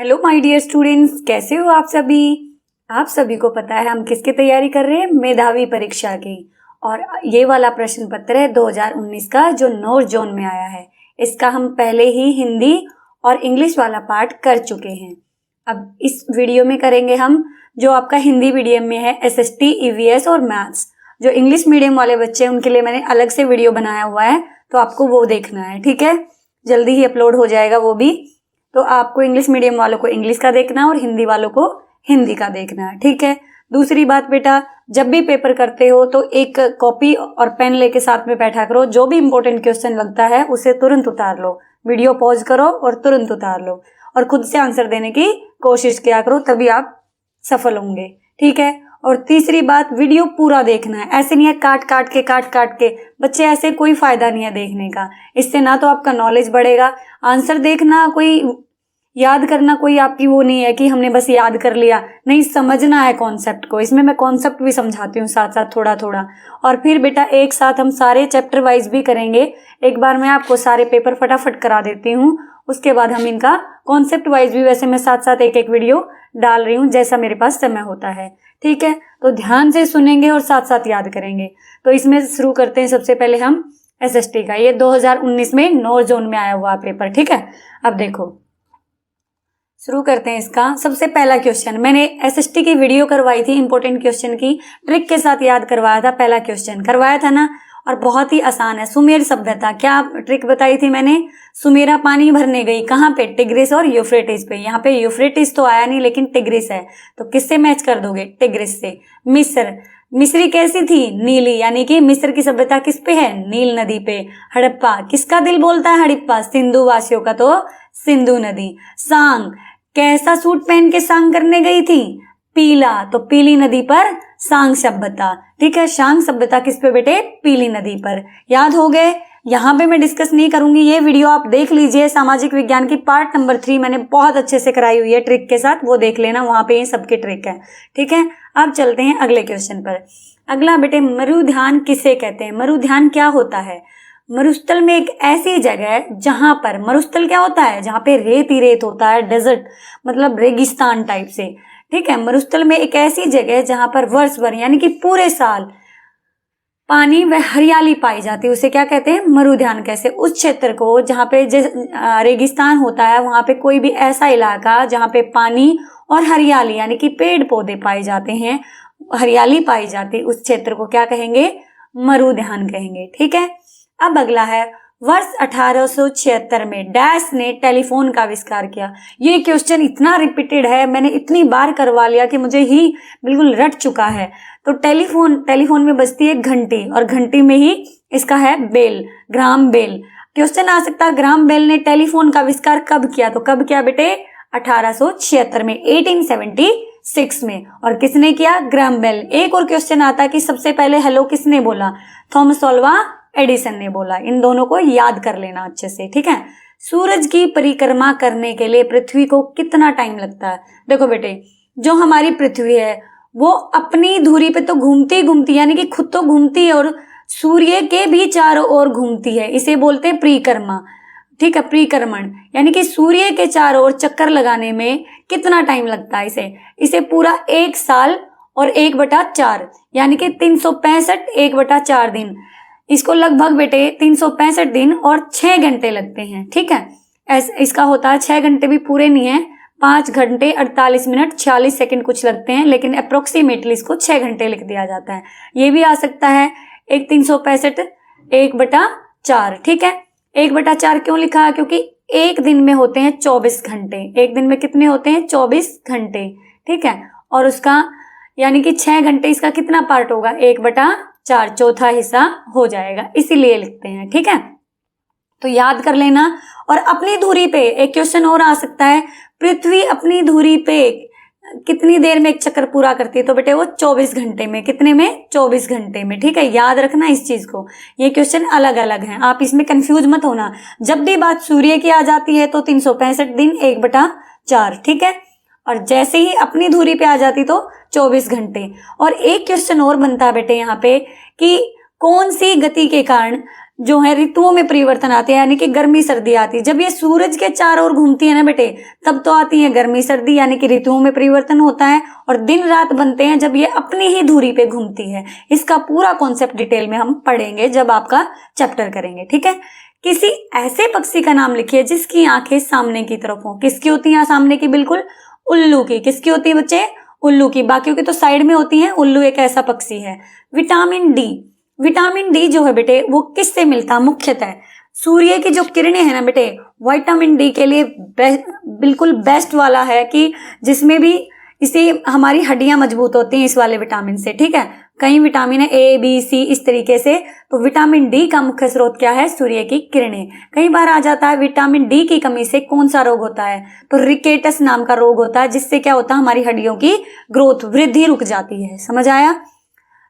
Hello my dear students, कैसे हो आप सभी। आप सभी को पता है हम किसकी तैयारी कर रहे हैं, मेधावी परीक्षा की। और ये वाला प्रश्न पत्र है 2019 का जो नॉर्थ जोन में आया है। इसका हम पहले ही हिंदी और इंग्लिश वाला पार्ट कर चुके हैं। अब इस वीडियो में करेंगे हम जो आपका हिंदी मीडियम में है एसएसटी, ईवीएस और मैथ्स। जो इंग्लिश मीडियम वाले बच्चे हैं उनके लिए मैंने अलग से वीडियो बनाया हुआ है, तो आपको वो देखना है, ठीक है। जल्दी ही अपलोड हो जाएगा वो भी। तो आपको इंग्लिश मीडियम वालों को इंग्लिश का देखना है और हिंदी वालों को हिंदी का देखना है, ठीक है। दूसरी बात बेटा, जब भी पेपर करते हो तो एक कॉपी और पेन लेके साथ में बैठा करो। जो भी इंपॉर्टेंट क्वेश्चन लगता है उसे तुरंत उतार लो, वीडियो पॉज करो और तुरंत उतार लो और खुद से आंसर देने की कोशिश किया करो, तभी आप सफल होंगे, ठीक है। और तीसरी बात, वीडियो पूरा देखना है, ऐसे नहीं है काट काट के। बच्चे ऐसे कोई फायदा नहीं है देखने का। इससे ना तो आपका नॉलेज बढ़ेगा, आंसर देखना कोई याद करना कोई आपकी वो नहीं है कि हमने बस याद कर लिया, नहीं, समझना है कॉन्सेप्ट को। इसमें मैं कॉन्सेप्ट भी समझाती हूँ साथ साथ थोड़ा थोड़ा। और फिर बेटा एक साथ हम सारे चैप्टर वाइज भी करेंगे। एक बार मैं आपको सारे पेपर फटाफट करा देती हूँ, उसके बाद हम इनका कॉन्सेप्ट वाइज भी, वैसे मैं साथ साथ एक एक वीडियो डाल रही हूँ जैसा मेरे पास समय होता है, ठीक है। तो ध्यान से सुनेंगे और साथ साथ याद करेंगे। तो इसमें शुरू करते हैं सबसे पहले हम एसएसटी का। ये 2019 में नॉर्थ जोन में आया हुआ पेपर, ठीक है। अब देखो शुरू करते हैं इसका। सबसे पहला क्वेश्चन, मैंने एसएसटी की वीडियो करवाई थी इंपॉर्टेंट क्वेश्चन की, ट्रिक के साथ याद करवाया था। पहला क्वेश्चन करवाया था ना, और बहुत ही आसान है। सुमेर सभ्यता, क्या ट्रिक बताई थी मैंने, सुमेरा पानी भरने गई, कहाँ पे, टिग्रिस और यूफ्रेटिस पे। यहाँ पे यूफ्रेटिस तो आया नहीं लेकिन टिग्रिस है, तो किससे मैच कर दोगे, टिग्रिस से। मिस्र, मिस्री कैसी थी, नीली, यानी कि मिस्र की सभ्यता किस पे है, नील नदी पे। हड़प्पा, किसका दिल बोलता है हड़प्पा, सिंधु वासियों का, तो सिंधु नदी। सांग, कैसा सूट पहन के सांग करने गई थी, पीला, तो पीली नदी पर सांग सभ्यता, ठीक है। सांग सभ्यता किस पे बेटे, पीली नदी पर। याद हो गए, यहाँ पे मैं डिस्कस नहीं करूंगी, ये वीडियो आप देख लीजिए। सामाजिक विज्ञान की पार्ट नंबर 3 मैंने बहुत अच्छे से कराई हुई है ट्रिक के साथ, वो देख लेना, वहां पे ये सबके ट्रिक है, ठीक है। अब चलते हैं अगले क्वेश्चन पर। अगला बेटे, मरुध्यान किसे कहते हैं। मरुध्यान क्या होता है, मरुस्थल में एक ऐसी जगह है जहां पर, मरुस्थल क्या होता है, जहां पे रेत ही रेत होता है, डेजर्ट मतलब रेगिस्तान टाइप से, ठीक है। मरुस्थल में एक ऐसी जगह है जहां पर वर्ष भर यानी कि पूरे साल पानी व हरियाली पाई जाती है, उसे क्या कहते हैं, मरुध्यान। कैसे, उस क्षेत्र को जहाँ पे रेगिस्तान होता है, वहां पे कोई भी ऐसा इलाका जहाँ पे पानी और हरियाली यानी कि पेड़ पौधे पाए जाते हैं, हरियाली पाई जाती है, उस क्षेत्र को क्या कहेंगे, मरुध्यान कहेंगे, ठीक है। अब अगला है, वर्ष 1876 में डैश ने टेलीफोन का आविष्कार किया। ये क्वेश्चन इतना रिपीटेड है, मैंने इतनी बार करवा लिया कि मुझे ही बिल्कुल रट चुका है। तो टेलीफोन में बजती है घंटी, और घंटी में ही इसका है बेल, ग्राम बेल। क्वेश्चन आ सकता है, ग्राम बेल ने टेलीफोन का आविष्कार कब किया, तो कब किया बेटे, 1876 में, 1876 में। और किसने किया, ग्राम बेल। एक और क्वेश्चन आता है कि सबसे पहले हेलो किसने बोला, थॉमस अल्वा एडिसन ने बोला। इन दोनों को याद कर लेना अच्छे से, ठीक है। सूरज की परिक्रमा करने के लिए पृथ्वी को कितना टाइम लगता है। देखो बेटे, जो हमारी पृथ्वी है वो अपनी धुरी पे तो घूमती यानी कि खुद तो घूमती है और सूर्य के भी चारों ओर घूमती है, इसे बोलते हैं परिक्रमा, ठीक है, परिक्रमण। यानी कि सूर्य के चारों ओर चक्कर लगाने में कितना टाइम लगता है, इसे पूरा 1 साल और 1/4 यानी कि 365 1/4 दिन। इसको लगभग बेटे 365 दिन और 6 घंटे लगते हैं, ठीक है। इसका होता है 6 घंटे भी पूरे नहीं है, 5 घंटे 48 मिनट 46 सेकंड कुछ लगते हैं, लेकिन अप्रोक्सीमेटली इसको 6 घंटे लिख दिया जाता है। ये भी आ सकता है 365 1/4, ठीक है। 1/4 क्यों लिखा, क्योंकि एक दिन में होते हैं 24 घंटे। एक दिन में कितने होते हैं, 24 घंटे, ठीक है। और उसका यानी कि 6 घंटे इसका कितना पार्ट होगा, 1/4, चौथा हिस्सा हो जाएगा, इसीलिए लिखते हैं, ठीक है। तो याद कर लेना। और अपनी धुरी पे एक क्वेश्चन और आ सकता है, पृथ्वी अपनी धुरी पे कितनी देर में एक चक्कर पूरा करती है, तो बेटे वो 24 घंटे में। कितने में, 24 घंटे में, ठीक है। याद रखना इस चीज को, ये क्वेश्चन अलग अलग हैं, आप इसमें कंफ्यूज मत होना। जब भी बात सूर्य की आ जाती है तो 365 दिन 1/4, ठीक है। और जैसे ही अपनी धुरी पे आ जाती तो 24 घंटे। और एक क्वेश्चन और बनता है बेटे यहाँ पे कि कौन सी गति के कारण जो है ऋतुओं में परिवर्तन आते हैं, यानी कि गर्मी सर्दी आती है। जब ये सूरज के चारों ओर घूमती है ना बेटे, तब तो आती है गर्मी सर्दी, यानी कि ऋतुओं में परिवर्तन होता है। और दिन रात बनते हैं जब ये अपनी ही धुरी पे घूमती है। इसका पूरा कॉन्सेप्ट डिटेल में हम पढ़ेंगे जब आपका चैप्टर करेंगे, ठीक है। किसी ऐसे पक्षी का नाम लिखिए जिसकी आंखें सामने की तरफ हो। किसकी होती है सामने की? बिल्कुल उल्लू की। किसकी होती है बच्चे? उल्लू की। बाकियों की तो साइड में होती है, उल्लू एक ऐसा पक्षी है। विटामिन डी, विटामिन डी जो है बेटे वो किससे मिलता है? मुख्यतः सूर्य की जो किरणें हैं ना बेटे, विटामिन डी के लिए बिल्कुल बेस्ट वाला है कि जिसमें भी इसे हमारी हड्डियां मजबूत होती हैं इस वाले विटामिन से, ठीक है। कई विटामिन है ए बी सी इस तरीके से, तो विटामिन डी का मुख्य स्रोत क्या है? सूर्य की किरणें। कई बार आ जाता है विटामिन डी की कमी से कौन सा रोग होता है? तो रिकेटस नाम का रोग होता है, जिससे क्या होता है? हमारी हड्डियों की ग्रोथ, वृद्धि रुक जाती है। समझ आया?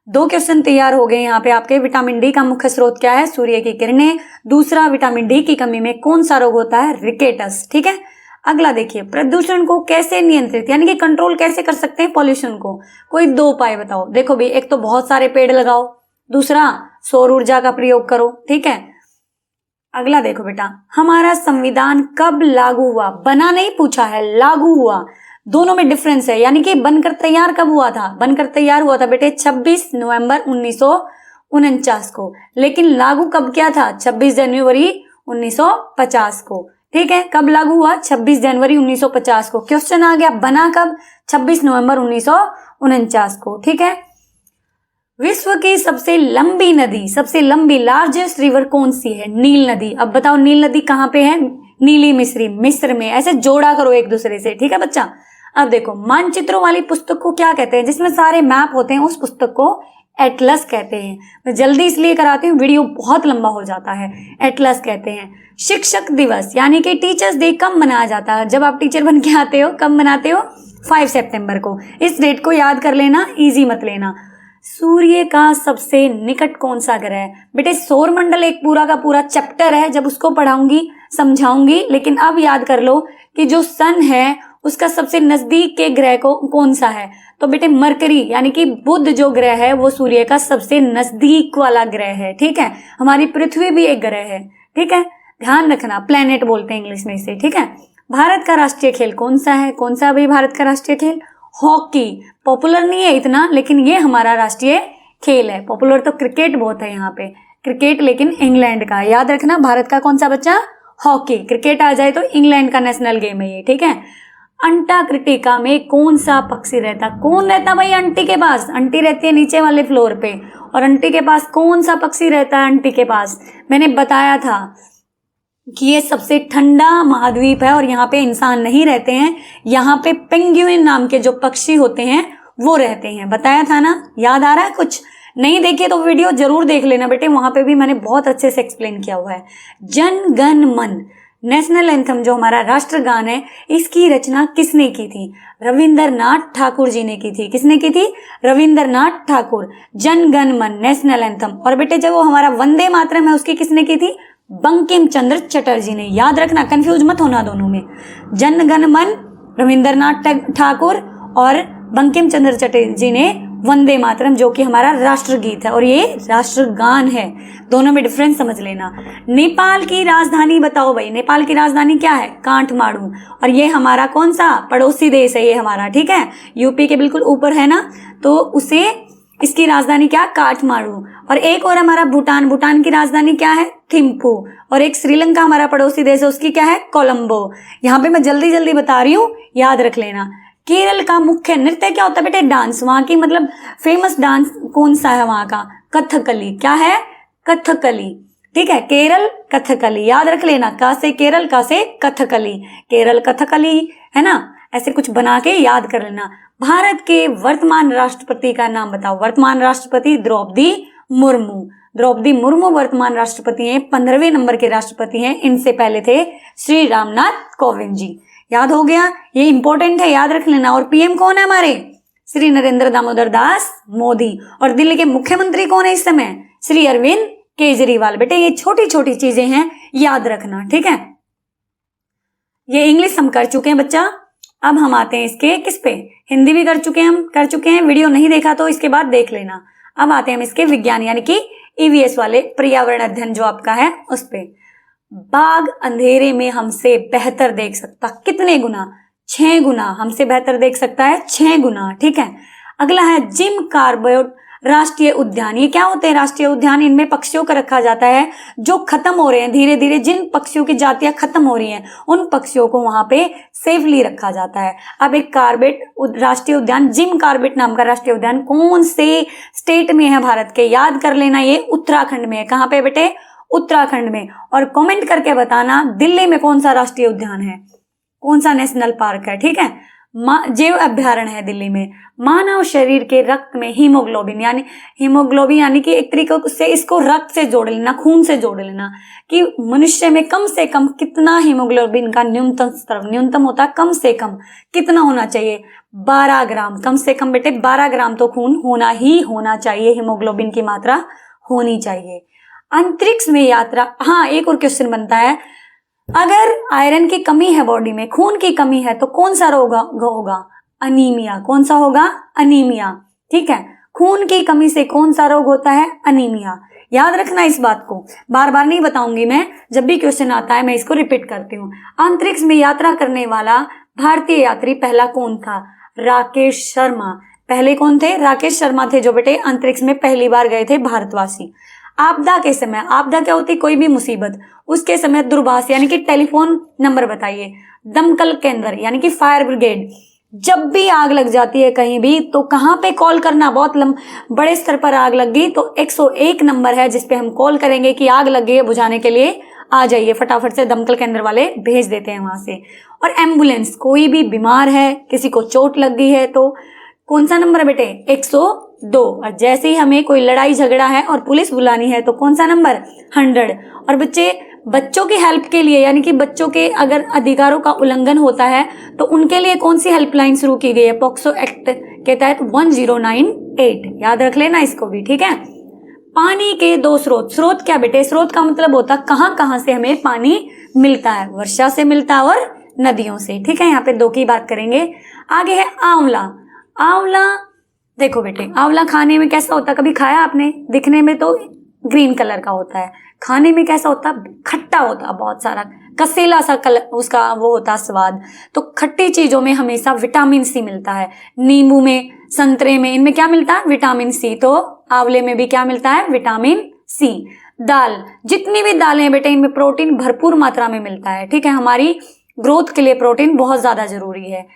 2 क्वेश्चन तैयार हो गए यहाँ पे आपके। विटामिन डी का मुख्य स्रोत क्या है? सूर्य की किरणें। दूसरा, विटामिन डी की कमी में कौन सा रोग होता है? रिकेटस, ठीक है। अगला देखिए, प्रदूषण को कैसे नियंत्रित यानी कि कंट्रोल कैसे कर सकते हैं पॉल्यूशन को? कोई 2 उपाय बताओ। देखो भाई, एक तो बहुत सारे पेड़ लगाओ, दूसरा सौर ऊर्जा का प्रयोग करो, ठीक है। अगला देखो बेटा, हमारा संविधान कब लागू हुआ? बना नहीं पूछा है, लागू हुआ। दोनों में डिफरेंस है, यानी कि बनकर तैयार कब हुआ था? बनकर तैयार हुआ था बेटे 26 नवंबर 1949 को, लेकिन लागू कब किया था? 26 जनवरी 1950 को, ठीक है। कब लागू हुआ? 26 जनवरी 1950 को। क्वेश्चन आ गया, बना कब? 26 नवंबर 1949 को, ठीक है। विश्व की सबसे लंबी नदी, सबसे लंबी लार्जेस्ट रिवर कौन सी है? नील नदी। अब बताओ नील नदी कहाँ पे है? नीली मिस्री, मिस्र में। ऐसे जोड़ा करो एक दूसरे से, ठीक है बच्चा। अब देखो, मानचित्रों वाली पुस्तक को क्या कहते हैं? जिसमें सारे मैप होते हैं उस पुस्तक को एटलस कहते हैं। मैं जल्दी इसलिए कराती हूँ, वीडियो बहुत लंबा हो जाता है। एटलस कहते हैं। शिक्षक दिवस यानी कि टीचर्स डे कब मनाया जाता है? जब आप टीचर बन के आते हो। कब मनाते हो? 5 सितंबर को। इस डेट को याद कर लेना, इजी मत लेना। सूर्य का सबसे निकट कौन सा ग्रह है? बेटे सौर मंडल एक पूरा का पूरा चैप्टर है, जब उसको पढ़ाऊंगी समझाऊंगी, लेकिन अब याद कर लो कि जो सन है उसका सबसे नजदीक के ग्रह को कौन सा है? तो बेटे मरकरी यानी कि बुध जो ग्रह है वो सूर्य का सबसे नजदीक वाला ग्रह है, ठीक है। हमारी पृथ्वी भी एक ग्रह है, ठीक है। ध्यान रखना, प्लेनेट बोलते हैं इंग्लिश में इसे, ठीक है। भारत का राष्ट्रीय खेल कौन सा है? कौन सा भाई भारत का राष्ट्रीय खेल? हॉकी। पॉपुलर नहीं है इतना, लेकिन ये हमारा राष्ट्रीय खेल है। पॉपुलर तो क्रिकेट बहुत है यहाँ पे, क्रिकेट लेकिन इंग्लैंड का। याद रखना, भारत का कौन सा बच्चा? हॉकी। क्रिकेट आ जाए तो इंग्लैंड का नेशनल गेम है ये, ठीक है। अंटार्कटिका में कौन सा पक्षी रहता? कौन रहता भाई अंटी के पास? अंटी रहती है नीचे वाले फ्लोर पे, और अंटी के पास कौन सा पक्षी रहता है? अंटी के पास मैंने बताया था कि ये सबसे ठंडा महाद्वीप है और यहाँ पे इंसान नहीं रहते हैं। यहाँ पे पेंगुइन नाम के जो पक्षी होते हैं वो रहते हैं। बताया था ना? याद आ रहा है? कुछ नहीं देखे तो वीडियो जरूर देख लेना बेटे, वहां पे भी मैंने बहुत अच्छे से एक्सप्लेन किया हुआ है। जन गण मन नेशनल एंथम जो हमारा राष्ट्रगान है, इसकी रचना किसने की थी? रविंद्रनाथ ठाकुर जी ने की थी। किसने की थी? रविंद्रनाथ ठाकुर। जन गण मन नेशनल एंथम। और बेटे जब वो हमारा वंदे मातरम है उसकी किसने की थी? बंकिम चंद्र चटर्जी ने। याद रखना, कंफ्यूज मत होना दोनों में। जन गण मन रविंद्रनाथ ठाकुर और बंकिम चंद्र चटर्जी ने वंदे मातरम, जो कि हमारा राष्ट्रगीत है और ये राष्ट्रगान है। दोनों में डिफरेंस समझ लेना। नेपाल की राजधानी बताओ भाई। नेपाल की राजधानी क्या है? काठमांडू। और ये हमारा कौन सा? पड़ोसी देश है ये हमारा, ठीक है। यूपी के बिल्कुल ऊपर है ना, तो उसे इसकी राजधानी क्या? काठमांडू। और एक और हमारा भूटान। भूटान की राजधानी क्या है? थिम्पू। और एक श्रीलंका हमारा पड़ोसी देश है, उसकी क्या है? कोलंबो। यहाँ पे मैं जल्दी जल्दी बता रही हूँ, याद रख लेना। केरल का मुख्य नृत्य क्या होता है बेटे? डांस। वहां की मतलब फेमस डांस कौन सा है वहां का? कथकली। क्या है? कथकली, ठीक है। केरल कथकली, याद रख लेना। का से केरल, का से कथकली। केरल कथकली है ना, ऐसे कुछ बना के याद कर लेना। भारत के वर्तमान राष्ट्रपति का नाम बताओ। वर्तमान राष्ट्रपति द्रौपदी मुर्मू। द्रौपदी मुर्मू वर्तमान राष्ट्रपति हैं, 15वें नंबर के राष्ट्रपति हैं। इनसे पहले थे श्री रामनाथ कोविंद जी। याद हो गया? ये इंपॉर्टेंट है, याद रख लेना। और पीएम कौन है हमारे? श्री नरेंद्र दामोदर दास मोदी। और दिल्ली के मुख्यमंत्री कौन है इस समय? श्री अरविंद केजरीवाल। बेटे ये छोटी छोटी चीजें हैं, याद रखना, ठीक है। ये इंग्लिश हम कर चुके हैं बच्चा। अब हम आते हैं इसके किस पे? हिंदी भी कर चुके हैं, वीडियो नहीं देखा तो इसके बाद देख लेना। अब आते हैं हम इसके विज्ञान यानी कि ईवीएस वाले पर्यावरण अध्ययन जो आपका है उस पे। बाघ अंधेरे में हमसे बेहतर देख सकता कितने गुना? 6 गुना हमसे बेहतर देख सकता है, 6 गुना। ठीक है, अगला है जिम कॉर्बेट राष्ट्रीय उद्यान। ये क्या होते हैं राष्ट्रीय उद्यान? इनमें पक्षियों को रखा जाता है जो खत्म हो रहे हैं धीरे धीरे, जिन पक्षियों की जातियां खत्म हो रही हैं उन पक्षियों को वहां पे सेफली रखा जाता है। अब एक कॉर्बेट राष्ट्रीय उद्यान, जिम कॉर्बेट नाम का राष्ट्रीय उद्यान कौन से स्टेट में है भारत के? याद कर लेना, ये उत्तराखंड में है। कहाँ पे बेटे? उत्तराखंड में। और कमेंट करके बताना दिल्ली में कौन सा राष्ट्रीय उद्यान है, कौन सा नेशनल पार्क है। ठीक है, जैव अभ्यारण्य है दिल्ली में। मानव शरीर के रक्त में हीमोग्लोबिन यानी कि एक तरीके से इसको रक्त से जोड़ लेना, खून से जोड़ लेना कि मनुष्य में कम से कम कितना हीमोग्लोबिन का न्यूनतम स्तर, न्यूनतम होता है कम से कम कितना होना चाहिए? 12 ग्राम। कम से कम बेटे 12 ग्राम तो खून होना चाहिए, हीमोग्लोबिन की मात्रा होनी चाहिए। अंतरिक्ष में यात्रा, हाँ एक और क्वेश्चन बनता है, अगर आयरन की कमी है बॉडी में, खून की कमी है, तो कौन सा रोग होगा? अनीमिया। कौन सा होगा? अनीमिया। ठीक है, खून की कमी से कौन सा रोग होता है? अनीमिया। याद रखना इस बात को, बार बार नहीं बताऊंगी मैं, जब भी क्वेश्चन आता है मैं इसको रिपीट करती हूँ। अंतरिक्ष में यात्रा करने वाला भारतीय यात्री पहला कौन था? राकेश शर्मा। पहले कौन थे? राकेश शर्मा थे जो बेटे अंतरिक्ष में पहली बार गए थे भारतवासी। आपदा के समय, आपदा क्या होती? कोई भी मुसीबत, उसके समय दूरभाष यानी कि टेलीफोन नंबर बताइए। दमकल केंद्र यानी कि फायर ब्रिगेड, जब भी आग लग जाती है कहीं भी तो कहाँ पे कॉल करना? बहुत बड़े स्तर पर आग लग गई तो 101 नंबर है जिसपे हम कॉल करेंगे कि आग लग गई है, बुझाने के लिए आ जाइए, फटाफट से दमकल केंद्र वाले भेज देते हैं वहां से। और एम्बुलेंस, कोई भी बीमार है, किसी को चोट लग गई है तो कौन सा नंबर है बेटे? 102। और जैसे ही हमें कोई लड़ाई झगड़ा है और पुलिस बुलानी है तो कौन सा नंबर? 100। और बच्चों की हेल्प के लिए यानी कि बच्चों के अगर अधिकारों का उल्लंघन होता है तो उनके लिए कौन सी हेल्पलाइन शुरू की गई है? पॉक्सो एक्ट के तहत 1098। याद रख लेना इसको भी। ठीक है, पानी के 2 स्रोत। स्रोत क्या बेटे? स्रोत का मतलब होता है कहां कहां से हमें पानी मिलता है। वर्षा से मिलता है और नदियों से। ठीक है, यहाँ पे 2 की बात करेंगे। आगे है आंवला। आंवला देखो बेटे, आंवला खाने में कैसा होता है? कभी खाया आपने? दिखने में तो ग्रीन कलर का होता है, खाने में कैसा होता है? खट्टा होता है, बहुत सारा कसेला सा कलर उसका वो होता है स्वाद। तो खट्टी चीजों में हमेशा विटामिन सी मिलता है। नींबू में, संतरे में, इनमें क्या मिलता है? Vitamin C. तो आंवले में भी क्या मिलता है? विटामिन सी। दाल, जितनी भी दालें हैं बेटे इनमें प्रोटीन भरपूर मात्रा में मिलता है। ठीक है, हमारी ग्रोथ के लिए प्रोटीन बहुत ज्यादा जरूरी है।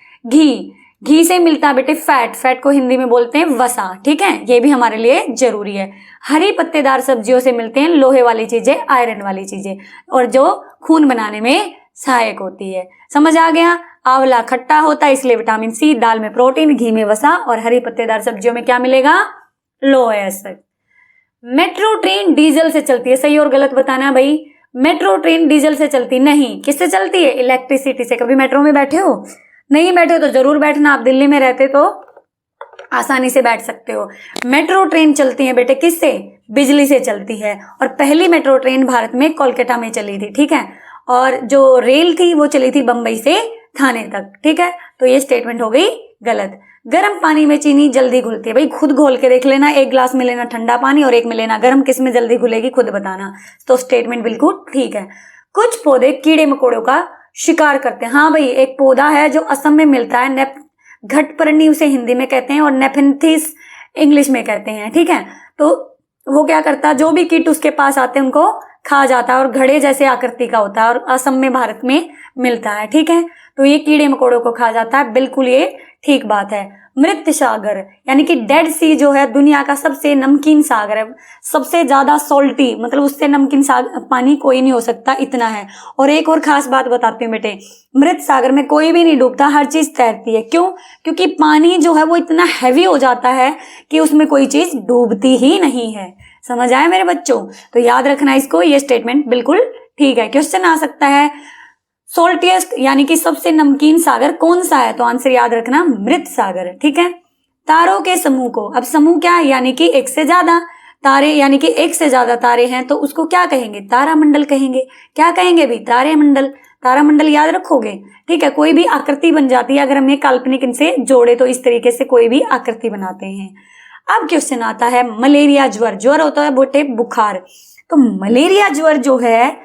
घी से मिलता है बेटे फैट को हिंदी में बोलते हैं वसा। ठीक है, ये भी हमारे लिए जरूरी है। हरी पत्तेदार सब्जियों से मिलते हैं लोहे वाली चीजें, आयरन वाली चीजें, और जो खून बनाने में सहायक होती है। समझ आ गया? आंवला खट्टा होता है इसलिए विटामिन सी, दाल में प्रोटीन, घी में वसा, और हरी पत्तेदार सब्जियों में क्या मिलेगा? लोहे एसिड। मेट्रो ट्रेन डीजल से चलती है, सही और गलत बताना भाई। मेट्रो ट्रेन डीजल से चलती नहीं, किससे चलती है? इलेक्ट्रिसिटी से। कभी मेट्रो में बैठे हो? नहीं बैठे तो जरूर बैठना, आप दिल्ली में रहते तो आसानी से बैठ सकते हो। मेट्रो ट्रेन चलती है बेटे किससे? बिजली से चलती है। और पहली मेट्रो ट्रेन भारत में कोलकाता में चली थी। ठीक है, और जो रेल थी वो चली थी बंबई से थाने तक। ठीक है, तो ये स्टेटमेंट हो गई गलत। गर्म पानी में चीनी जल्दी घुलती है, भाई खुद घोल के देख लेना। एक ग्लास में लेना ठंडा पानी और एक में लेना गर्म, किस में जल्दी घुलेगी खुद बताना। तो स्टेटमेंट बिल्कुल ठीक है। कुछ पौधे कीड़े मकोड़ों का शिकार करते हैं। हाँ भाई, एक पौधा है जो असम में मिलता है, घटपर्णी उसे हिंदी में कहते हैं और नेफेंथिस इंग्लिश में कहते हैं। ठीक है, तो वो क्या करता है? जो भी कीट उसके पास आते हैं उनको खा जाता है और घड़े जैसे आकृति का होता है और असम में भारत में मिलता है। ठीक है, तो ये कीड़े मकोड़ों को खा जाता है, बिल्कुल ये ठीक बात है। मृत सागर यानी कि डेड सी जो है दुनिया का सबसे नमकीन सागर है, सबसे ज्यादा सॉल्टी, मतलब उससे नमकीन पानी कोई नहीं हो सकता, इतना है। और एक और खास बात बताती हूँ बेटे, मृत सागर में कोई भी नहीं डूबता, हर चीज तैरती है। क्यों? क्योंकि पानी जो है वो इतना हैवी हो जाता है कि उसमें कोई चीज डूबती ही नहीं है। समझ आया मेरे बच्चों? तो याद रखना इसको, ये स्टेटमेंट बिल्कुल ठीक है। क्वेश्चन आ सकता है सोल्टिएस्ट यानी कि सबसे नमकीन सागर कौन सा है? तो आंसर याद रखना मृत सागर। ठीक है, तारों के समूह को, अब समूह क्या है? यानी कि एक से ज्यादा तारे, यानी कि एक से ज्यादा तारे हैं तो उसको क्या कहेंगे? तारामंडल कहेंगे। क्या कहेंगे भी? तारामंडल। तारामंडल याद रखोगे। ठीक है, कोई भी आकृति बन जाती है अगर हमने काल्पनिक इनसे जोड़े तो इस तरीके से कोई भी आकृति बनाते हैं। अब क्वेश्चन आता है मलेरिया ज्वर। ज्वर होता है बेटे बुखार। तो मलेरिया ज्वर जो है,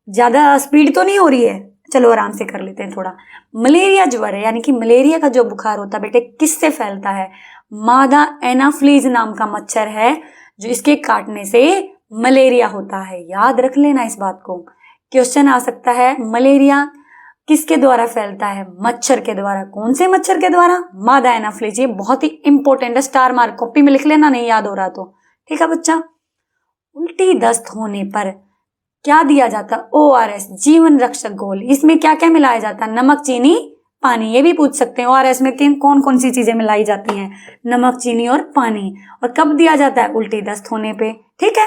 ज्यादा स्पीड तो नहीं हो रही है, चलो आराम से कर लेते हैं थोड़ा। मलेरिया ज्वर है यानी कि मलेरिया का जो बुखार होता है बेटे किससे फैलता है? मादा एनाफ्लीज नाम का मच्छर है जो इसके काटने से मलेरिया होता है। याद रख लेना इस बात को। क्वेश्चन आ सकता है मलेरिया किसके द्वारा फैलता है? मच्छर के द्वारा। कौन से मच्छर के द्वारा? मादा एनाफ्लीज। ये बहुत ही इंपॉर्टेंट है, स्टार मार्क कॉपी में लिख लेना, नहीं याद हो रहा तो। ठीक है बच्चा। उल्टी दस्त होने पर क्या दिया जाता? ORS, जीवन रक्षक घोल। इसमें क्या क्या मिलाया जाता है? नमक, चीनी, पानी। ये भी पूछ सकते हैं ORS में कौन कौन सी चीजें मिलाई जाती हैं? नमक, चीनी और पानी। और कब दिया जाता है? उल्टी दस्त होने पे। ठीक है।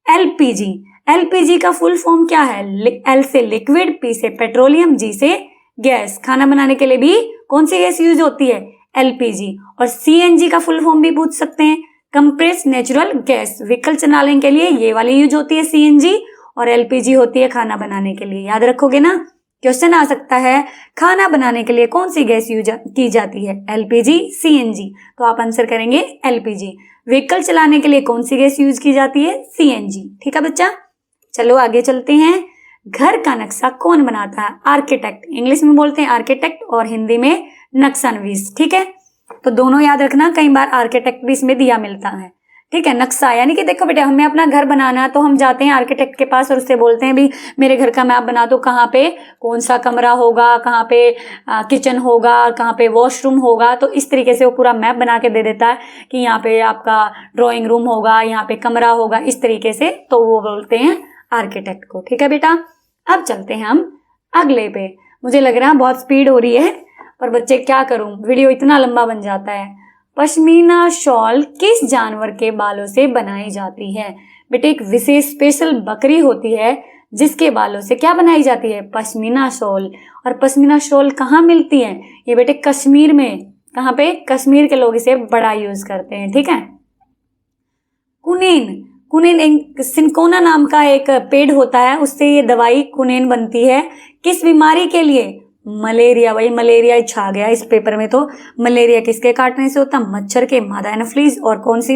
LPG। LPG का फुल फॉर्म क्या है? L से लिक्विड, P से पेट्रोलियम, G से गैस। खाना बनाने के लिए भी कौन सी गैस यूज होती है? LPG। और CNG का फुल फॉर्म भी पूछ सकते हैं, कंप्रेस नेचुरल गैस। व्हीकल चलाने के लिए ये वाली यूज होती है CNG, और LPG होती है खाना बनाने के लिए। याद रखोगे ना? क्वेश्चन आ सकता है खाना बनाने के लिए कौन सी गैस यूज की जाती है? LPG, CNG। तो आप आंसर करेंगे LPG। व्हीकल चलाने के लिए कौन सी गैस यूज की जाती है? CNG। ठीक है बच्चा। चलो आगे चलते हैं। घर का नक्शा कौन बनाता है? आर्किटेक्ट। इंग्लिश में बोलते हैं आर्किटेक्ट और हिंदी में नक्शानवीस। ठीक है। तो दोनों याद रखना, कई बार आर्किटेक्ट भी इसमें दिया मिलता है। ठीक है। नक्शा यानी कि देखो बेटे, हमें अपना घर बनाना है तो हम जाते हैं आर्किटेक्ट के पास और उससे बोलते हैं भी मेरे घर का मैप बना दो, कहाँ पे कौन सा कमरा होगा, कहाँ पे किचन होगा, कहाँ पे वॉशरूम होगा। तो इस तरीके से वो पूरा मैप बना के दे देता है कि यहाँ पे आपका ड्राइंग रूम होगा, यहाँ पे कमरा होगा, इस तरीके से। तो वो बोलते हैं आर्किटेक्ट को। ठीक है बेटा। अब चलते हैं हम अगले पे। मुझे लग रहा है बहुत स्पीड हो रही है, पर बच्चे क्या करूं, वीडियो इतना लंबा बन जाता है। पश्मीना शॉल किस जानवर के बालों से बनाई जाती है? बेटे एक विशेष स्पेशल बकरी होती है जिसके बालों से क्या बनाई जाती है? पश्मीना शॉल। और पश्मीना शॉल कहाँ मिलती है? ये बेटे कश्मीर में। कहाँ पे? कश्मीर के लोग इसे बड़ा यूज करते हैं। ठीक है। कुनेन। कुनेन एक सिंकोना नाम का एक पेड़ होता है, उससे ये दवाई कुनेन बनती है। किस बीमारी के लिए? मलेरिया। भाई मलेरिया छा गया इस पेपर में। तो मलेरिया किसके काटने से होता? मच्छर के, मादा एनाफ्लीज। और कौन सी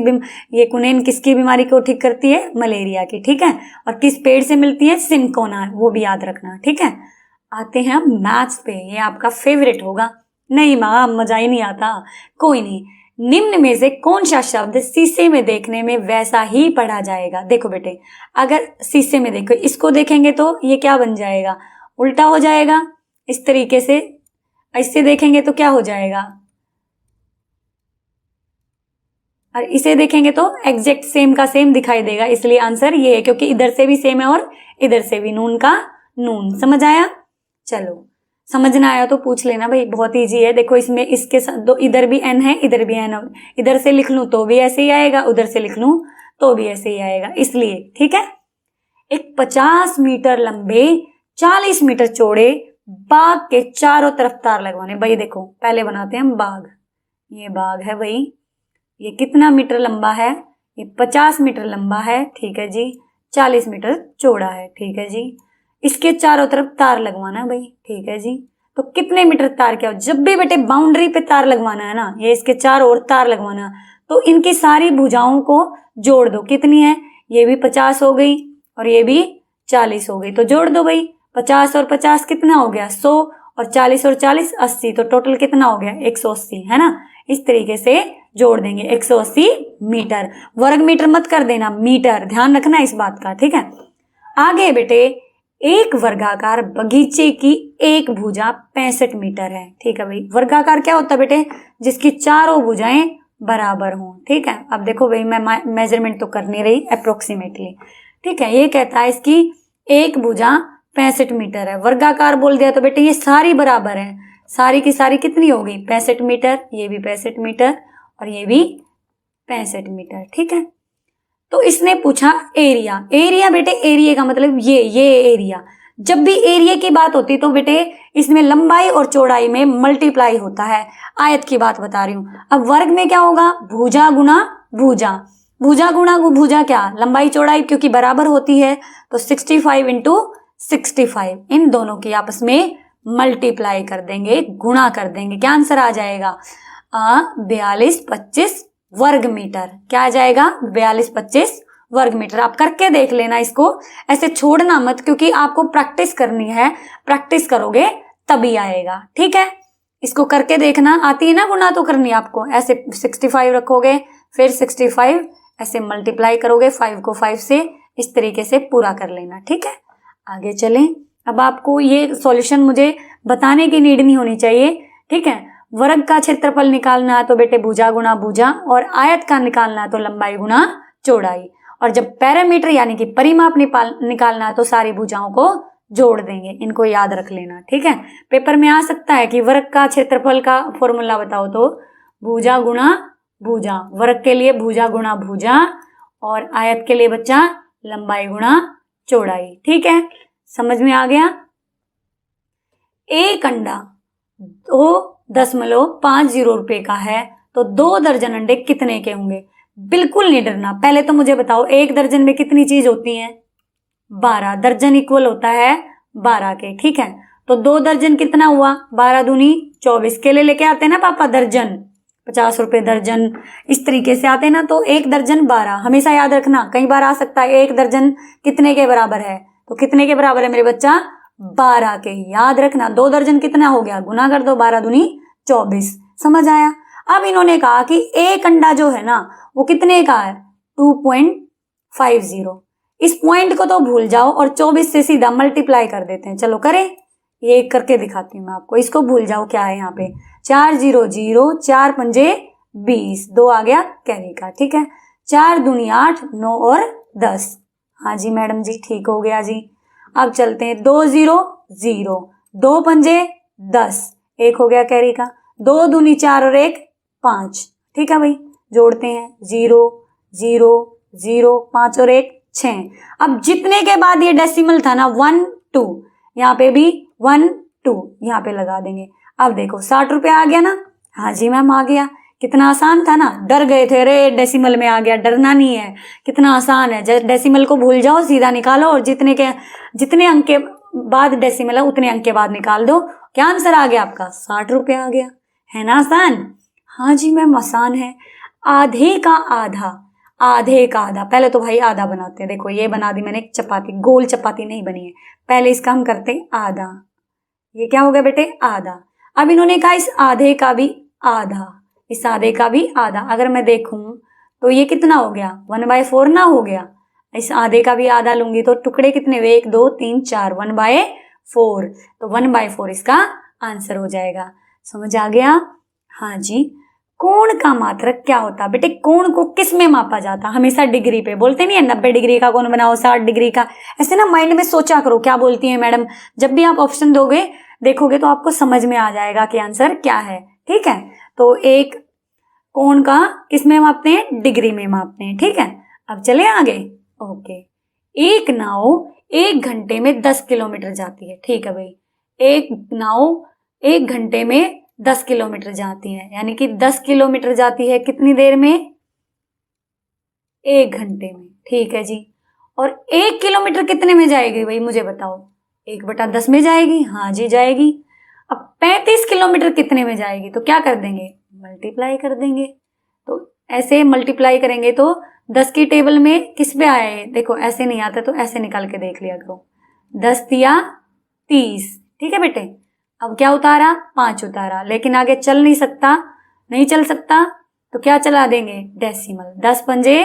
ये कुनेन किसकी बीमारी को ठीक करती है? मलेरिया की। ठीक है। और किस पेड़ से मिलती है? सिंकोना। वो भी याद रखना। ठीक है। आते हैं हम मैथ्स पे। ये आपका फेवरेट होगा। नहीं माँ, मजा ही नहीं आता। कोई नहीं। निम्न में से कौन सा शब्द शीशे में देखने में वैसा ही पढ़ा जाएगा? देखो बेटे, अगर शीशे में देखो, इसको देखेंगे तो ये क्या बन जाएगा? उल्टा हो जाएगा इस तरीके से। ऐसे देखेंगे तो क्या हो जाएगा? और इसे देखेंगे तो एग्जैक्ट सेम का सेम दिखाई देगा। इसलिए आंसर ये है, क्योंकि इधर से भी सेम है और इधर से भी। नून का नून। समझ आया? चलो, समझना आया तो पूछ लेना भाई, बहुत इजी है। देखो इसमें इसके साथ दो, इधर भी n है, इधर भी n है। इधर से लिख लूं तो भी ऐसे ही आएगा, उधर से लिख लूं तो भी ऐसे ही आएगा, इसलिए। ठीक है। एक 50 मीटर लंबे 40 मीटर चौड़े बाग के चारों तरफ तार लगवाने। भाई देखो, पहले बनाते हैं हम बाग। ये बाग है भाई। ये कितना मीटर लंबा है? ये 50 मीटर लंबा है। ठीक है जी। 40 मीटर चौड़ा है। ठीक है जी। इसके चारों तरफ तार लगवाना है भाई। ठीक है जी। तो कितने मीटर तार? क्या हो, जब भी बेटे बाउंड्री पे तार लगवाना है ना, ये इसके चारों ओर तार लगवाना, तो इनकी सारी भुजाओं को जोड़ दो। कितनी है? ये भी 50 हो गई और ये भी 40 हो गई। तो जोड़ दो भाई। 50 और 50 कितना हो गया? 100। और 40 और 40 80। तो टोटल कितना हो गया? 180, है ना। इस तरीके से जोड़ देंगे। 180 मीटर। वर्ग मीटर मत कर देना, मीटर। ध्यान रखना इस बात का। ठीक है। आगे बेटे, एक वर्गाकार बगीचे की एक भुजा 65 मीटर है। ठीक है भाई। वर्गाकार क्या होता है बेटे? जिसकी चारों भुजाएं बराबर हों। ठीक है। अब देखो भाई, मैं मेजरमेंट तो कर नहीं रही, अप्रोक्सीमेटली। ठीक है। ये कहता है इसकी एक भुजा 65 मीटर है। वर्गाकार बोल दिया तो बेटे ये सारी बराबर है। सारी की सारी कितनी होगी? 65 मीटर। ये भी 65 मीटर और ये भी 65 मीटर। ठीक है। तो इसने पूछा एरिया। एरिया बेटे, एरिया का मतलब ये एरिया। जब भी एरिया की बात होती तो बेटे इसमें लंबाई और चौड़ाई में मल्टीप्लाई होता है। आयत की बात बता रही हूं। अब वर्ग में क्या होगा? भुजा गुना भुजा। भुजा गुना भुजा क्या? लंबाई चौड़ाई, क्योंकि बराबर होती है। तो 65 इंटू 65, इन दोनों की आपस में मल्टीप्लाई कर देंगे, गुणा कर देंगे। क्या आंसर आ जाएगा? 42, 25, वर्ग मीटर। क्या आ जाएगा? 4225 वर्ग मीटर। आप करके देख लेना इसको, ऐसे छोड़ना मत, क्योंकि आपको प्रैक्टिस करनी है, प्रैक्टिस करोगे तभी आएगा। ठीक है, इसको करके देखना। आती है ना गुणा तो करनी आपको। ऐसे 65 रखोगे, फिर 65 ऐसे मल्टीप्लाई करोगे 5 को 5 से, इस तरीके से पूरा कर लेना। ठीक है, आगे चलें। अब आपको ये सॉल्यूशन मुझे बताने की नीड नहीं होनी चाहिए। ठीक है, वर्ग का क्षेत्रफल निकालना है तो बेटे भुजा गुणा भुजा, और आयत का निकालना है तो लंबाई गुणा चौड़ाई, और जब पैरामीटर यानी कि परिमाप निकालना है तो सारी भुजाओं को जोड़ देंगे। इनको याद रख लेना। ठीक है, पेपर में आ सकता है कि वर्ग का क्षेत्रफल का फॉर्मूला बताओ, तो भुजा गुणा भुजा, वर्ग के लिए भुजा गुणा भुजा, और आयत के लिए बच्चा लंबाई गुणा चौड़ाई। ठीक है, समझ में आ गया। एक अंडा 2.50 रुपए का है तो 2 दर्जन अंडे कितने के होंगे? बिल्कुल नहीं डरना। पहले तो मुझे बताओ, एक दर्जन में कितनी चीज होती है? 12। दर्जन इक्वल होता है 12 के। ठीक है, तो 2 दर्जन कितना हुआ? 12 दूनी 24। केले लेके आते हैं ना पापा दर्जन, 50 रुपए दर्जन, इस तरीके से आते हैं ना। तो एक दर्जन 12, हमेशा याद रखना। कई बार आ सकता है एक दर्जन कितने के बराबर है, तो कितने के बराबर है मेरे बच्चा? 12 के। याद रखना। 2 दर्जन कितना हो गया? गुना कर दो, 12 दूनी 24। समझ आया? अब इन्होंने कहा कि एक अंडा जो है ना वो कितने का है? 2.50। इस पॉइंट को तो भूल जाओ और 24 से सीधा मल्टीप्लाई कर देते हैं। चलो करें, ये एक करके दिखाती हूँ मैं आपको। इसको भूल जाओ, क्या है यहाँ पे? 4 0 0, 4 पंजे 20, 2 आ गया कैरी का। ठीक है, 4 दूनी 8, 9 और 10। हाँ जी मैडम जी, ठीक हो गया जी। अब चलते हैं, 2 0 0, 2 पंजे 10, 1 हो गया कैरी का। 2 दूनी 4 और 1 5। ठीक है भाई, जोड़ते हैं 0 0 0, 5 और 1 6। अब जितने के बाद ये डेसिमल था ना 1 2, यहाँ पे भी 1 2 यहाँ पे लगा देंगे। अब देखो 60 रुपये आ गया ना? हाँ जी मैम आ गया। कितना आसान था ना? डर गए थे, अरे डेसिमल में आ गया। डरना नहीं है, कितना आसान है। डेसिमल को भूल जाओ, सीधा निकालो, और जितने अंक के बाद डेसिमल है उतने अंक के बाद निकाल दो। क्या आंसर आ गया आपका? 60 रुपये आ गया। है ना आसान? हाँ जी मैम आसान है। आधे का आधा, आधे का आधा। पहले तो भाई आधा बनाते हैं। देखो ये बना दी मैंने एक चपाती, गोल चपाती नहीं बनी है। पहले इसका हम करते हैं आधा। ये क्या हो गया बेटे? आधा। अब इन्होंने कहा इस आधे का भी आधा, इस आधे का भी आधा। अगर मैं देखूं तो ये कितना हो गया? 1/4 ना हो गया? इस आधे का भी आधा लूंगी तो टुकड़े कितने हुए? 1 2 3 4, 1/4। तो 1/4 इसका आंसर हो जाएगा। समझ आ गया? हाँ जी। कोण का मात्रक क्या होता? बेटे कोण को किस में मापा जाता? हमेशा डिग्री पे बोलते नहीं है, 90 डिग्री का कोण बनाओ, 60 डिग्री का। ऐसे ना माइंड में सोचा करो क्या बोलती है मैडम। जब भी आप ऑप्शन दोगे देखोगे तो आपको समझ में आ जाएगा कि आंसर क्या है। ठीक है, तो एक कोण का किस में मापते हैं? डिग्री में मापते हैं। ठीक है, अब चले आगे। ओके, एक नाव 1 घंटे में 10 किलोमीटर जाती है। ठीक है भाई, एक नाव 1 घंटे में 10 किलोमीटर जाती है, यानी कि 10 किलोमीटर जाती है कितनी देर में? 1 घंटे में। ठीक है जी। और 1 किलोमीटर कितने में जाएगी भाई, मुझे बताओ? 1/10 में जाएगी। हाँ जी जाएगी। अब 35 किलोमीटर कितने में जाएगी? तो क्या कर देंगे? मल्टीप्लाई कर देंगे। तो ऐसे मल्टीप्लाई करेंगे तो 10 की टेबल में किस पे आए? देखो ऐसे नहीं आता तो ऐसे निकाल के देख लिया करो। 10 तिया 30। ठीक है बेटे, अब क्या उतारा? 5 उतारा, लेकिन आगे चल नहीं सकता, नहीं चल सकता तो क्या चला देंगे? डेसिमल। 10 पंजे